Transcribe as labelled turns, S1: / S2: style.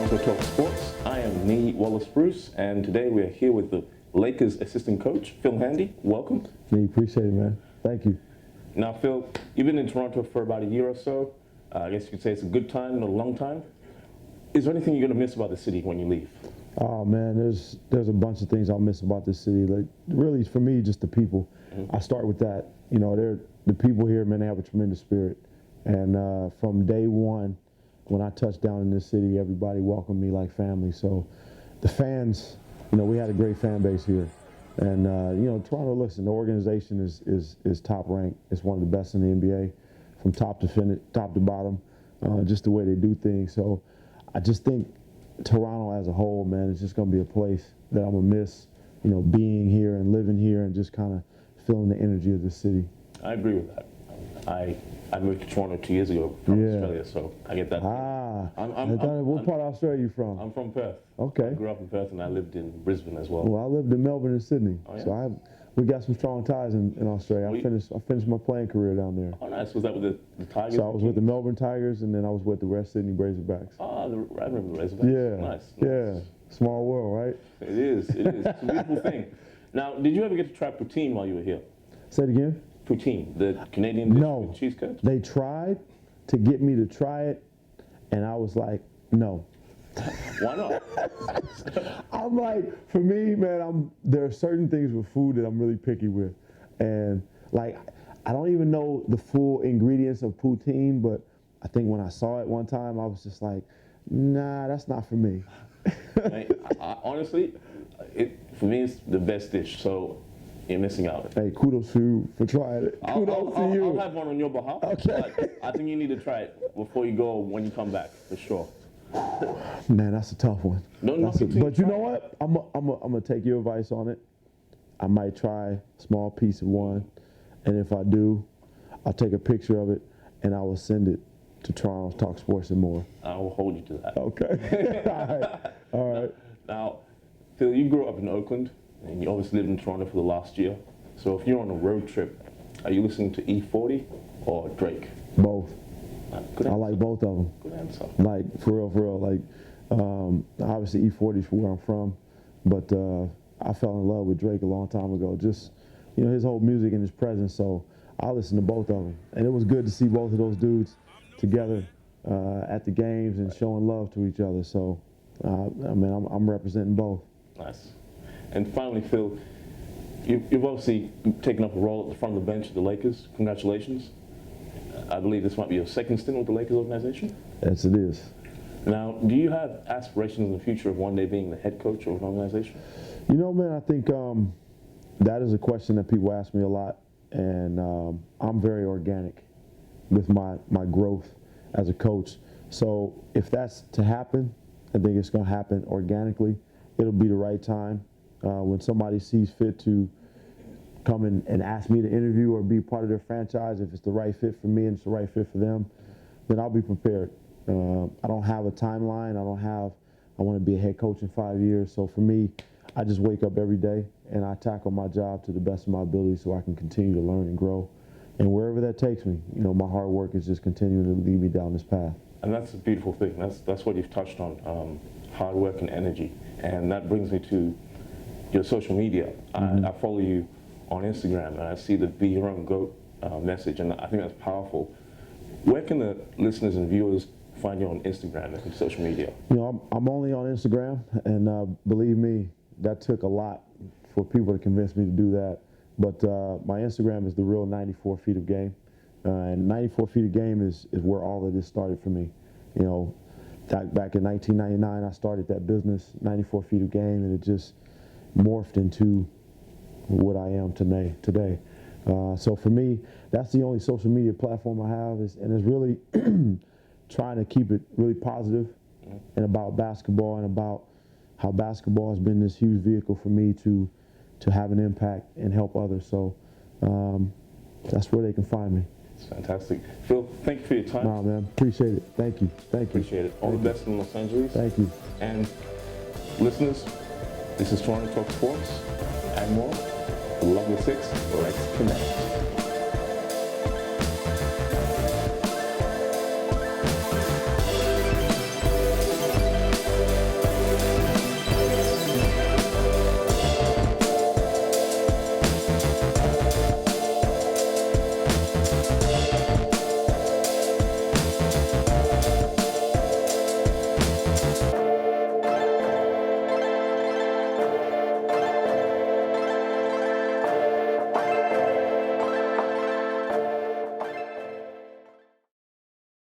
S1: Toronto Talk Sports. I am Nii Wallace-Bruce, and today we are here with the Lakers assistant coach, Phil Handy. Welcome.
S2: Nii, appreciate it, man. Thank you.
S1: Now, Phil, you've been in Toronto for about a year or so. I guess you could say it's a good time and a long time. Is there anything you're going to miss about the city when you leave?
S2: Oh man, there's a bunch of things I'll miss about this city. Like really, for me, just the people. I start with that. You know, the people here, man, they have a tremendous spirit. And from day one, when I touched down in this city, everybody welcomed me like family. So the fans, you know, we had a great fan base here. And you know, Toronto, listen, the organization is top ranked. It's one of the best in the NBA, from top to bottom, just the way they do things. So I just think Toronto as a whole, man, is just going to be a place that I'm going to miss, you know, being here and living here and just kind of feeling the energy of the city.
S1: I agree with that. I moved to Toronto 2 years ago from Australia, so I get that.
S2: What part of Australia are you from?
S1: I'm from Perth.
S2: Okay.
S1: I grew up in Perth and I lived in Brisbane as well.
S2: Well, I lived in Melbourne and Sydney,
S1: Oh, yeah?
S2: so we got some strong ties in Australia. I finished my playing career down there.
S1: Oh, nice. Was that with the Tigers?
S2: So I was with the Melbourne Tigers, and then I was with the West Sydney Brazorbacks.
S1: Oh, I remember the Razorbacks.
S2: Yeah.
S1: Nice.
S2: Yeah. Small world, right?
S1: It is. It's a beautiful thing. Now, did you ever get to try poutine while you were here?
S2: Say it again?
S1: Poutine, the Canadian dish with cheese curds?
S2: They tried to get me to try it, and I was like, no.
S1: Why not?
S2: I'm like, for me, man, there are certain things with food that I'm really picky with. And like, I don't even know the full ingredients of poutine, but I think when I saw it one time, I was just like, nah, that's not for me.
S1: Honestly, for me, it's the best dish, so you're missing out.
S2: Hey, kudos to you for trying it. Kudos to you.
S1: I'll have one on your behalf.
S2: Okay.
S1: But I think you need to try it before you go when you come back, for sure.
S2: Man, that's a tough one. But you know what? I'm gonna take your advice on it. I might try a small piece of one, and if I do, I'll take a picture of it and I will send it to Toronto Talk Sports and more.
S1: I will hold you to that.
S2: Okay. All right.
S1: Now, Phil, you grew up in Oakland, and you obviously lived in Toronto for the last year. So if you're on a road trip, are you listening to E40 or Drake?
S2: Both.
S1: Good answer.
S2: I like both of them.
S1: Good answer.
S2: Like, for real. Like, obviously E40 is where I'm from, but I fell in love with Drake a long time ago. Just, you know, his whole music and his presence. So I listen to both of them. And it was good to see both of those dudes together at the games and showing love to each other. So, I mean, I'm representing both.
S1: Nice. And finally, Phil, you've obviously taken up a role at the front of the bench of the Lakers. Congratulations. I believe this might be your second stint with the Lakers organization.
S2: Yes, it is.
S1: Now, do you have aspirations in the future of one day being the head coach of an organization?
S2: You know, man, I think that is a question that people ask me a lot, and I'm very organic with my growth as a coach. So if that's to happen, I think it's going to happen organically. It'll be the right time when somebody sees fit to come in and ask me to interview or be part of their franchise. If it's the right fit for me and it's the right fit for them, then I'll be prepared. I don't have a timeline. I want to be a head coach in 5 years. So for me, I just wake up every day and I tackle my job to the best of my ability so I can continue to learn and grow. And wherever that takes me, you know, my hard work is just continuing to lead me down this path.
S1: And that's a beautiful thing. That's what you've touched on, hard work and energy. And that brings me to your social media. I follow you on Instagram, and I see the Be Your Own GOAT message, and I think that's powerful. Where can the listeners and viewers find you on Instagram and social media?
S2: You know, I'm only on Instagram, and believe me, that took a lot for people to convince me to do that. But my Instagram is the real 94 Feet of Game, and 94 Feet of Game is where all of this started for me. You know, back in 1999, I started that business, 94 Feet of Game, and it just morphed into what I am today. So for me, that's the only social media platform I have, and it's really trying to keep it really positive and about basketball and about how basketball has been this huge vehicle for me to have an impact and help others. So that's where they can find me.
S1: It's fantastic. Phil, thank you for your time.
S2: Nah, man, appreciate it. Thank you.
S1: Appreciate it. All the best in Los Angeles.
S2: Thank you.
S1: And listeners, this is Toronto Talk Sports and more. Love the Six. Let's connect.